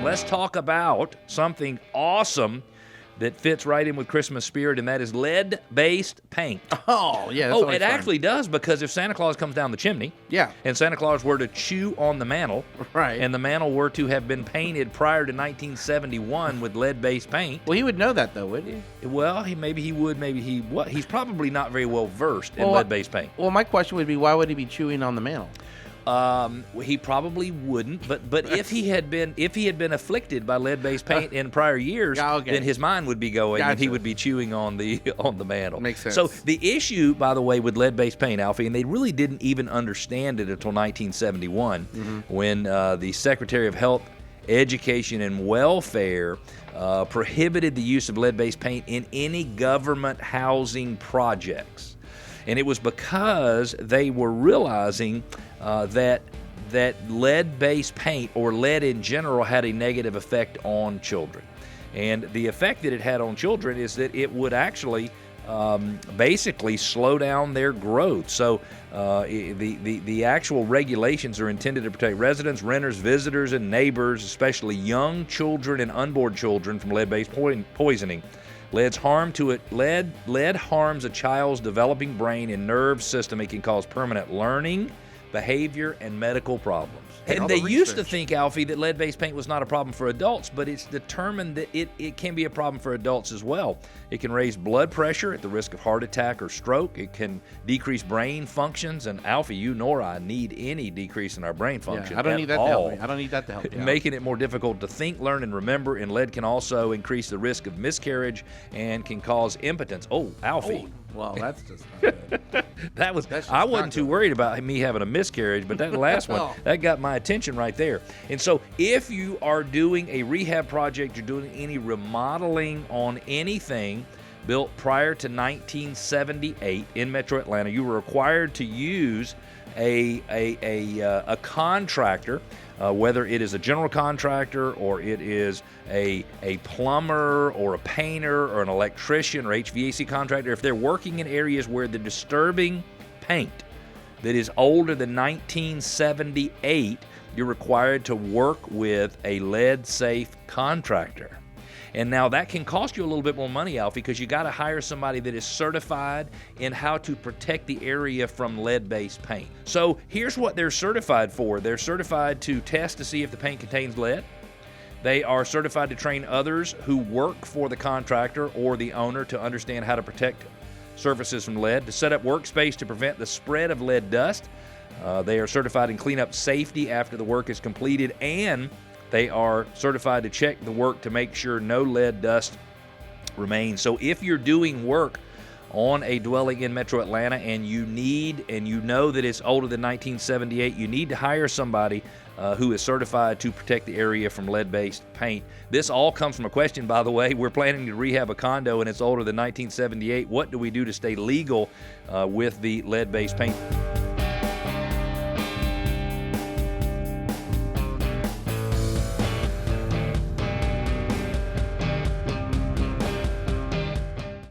Let's talk about something awesome that fits right in with Christmas spirit, and that is lead-based paint. Oh, yeah. Oh, it actually does, because if Santa Claus comes down the chimney, yeah, and Santa Claus were to chew on the mantle, right, and the mantle were to have been painted prior to 1971 with lead-based paint. Well, he would know that, though, wouldn't he? Well, maybe he would, maybe he would. He's probably not very well versed in lead-based paint. Well, my question would be, why would he be chewing on the mantle? He probably wouldn't, but if he had been afflicted by lead-based paint in prior years, then his mind would be going, and he would be chewing on the mantle. Makes sense. So the issue, by the way, with lead-based paint, Alfie, and they really didn't even understand it until 1971, when the Secretary of Health, Education, and Welfare prohibited the use of lead-based paint in any government housing projects. And it was because they were realizing that lead-based paint, or lead in general, had a negative effect on children. And the effect that it had on children is that it would actually basically slow down their growth. So the actual regulations are intended to protect residents, renters, visitors, and neighbors, especially young children and unborn children, from lead-based poisoning. Lead harms a child's developing brain and nerve system. It can cause permanent learning, behavior, and medical problems. And they used to think, Alfie, that lead-based paint was not a problem for adults, but it's determined that it can be a problem for adults as well. It can raise blood pressure at the risk of heart attack or stroke. It can decrease brain functions, and Alfie, you nor I need any decrease in our brain function. I don't need that to help me. I don't need that to help me. Making it more difficult to think, learn, and remember. And lead can also increase the risk of miscarriage and can cause impotence. Oh, Alfie. Oh, well, that's just not good. I wasn't too worried about me having a miscarriage, but that last one, that got my attention right there. And so if you are doing a rehab project, you're doing any remodeling on anything built prior to 1978 in Metro Atlanta, you were required to use a contractor, whether it is a general contractor or it is a plumber or a painter or an electrician or HVAC contractor. If they're working in areas where they're disturbing paint that is older than 1978, you're required to work with a lead-safe contractor. And now that can cost you a little bit more money, Alfie, because you got to hire somebody that is certified in how to protect the area from lead-based paint. So here's what they're certified for. They're certified to test to see if the paint contains lead. They are certified to train others who work for the contractor or the owner to understand how to protect surfaces from lead, to set up workspace to prevent the spread of lead dust. They are certified in cleanup safety after the work is completed, and they are certified to check the work to make sure no lead dust remains. So if you're doing work on a dwelling in Metro Atlanta and you know that it's older than 1978, you need to hire somebody who is certified to protect the area from lead-based paint. This all comes from a question, by the way. We're planning to rehab a condo and it's older than 1978. What do we do to stay legal with the lead-based paint?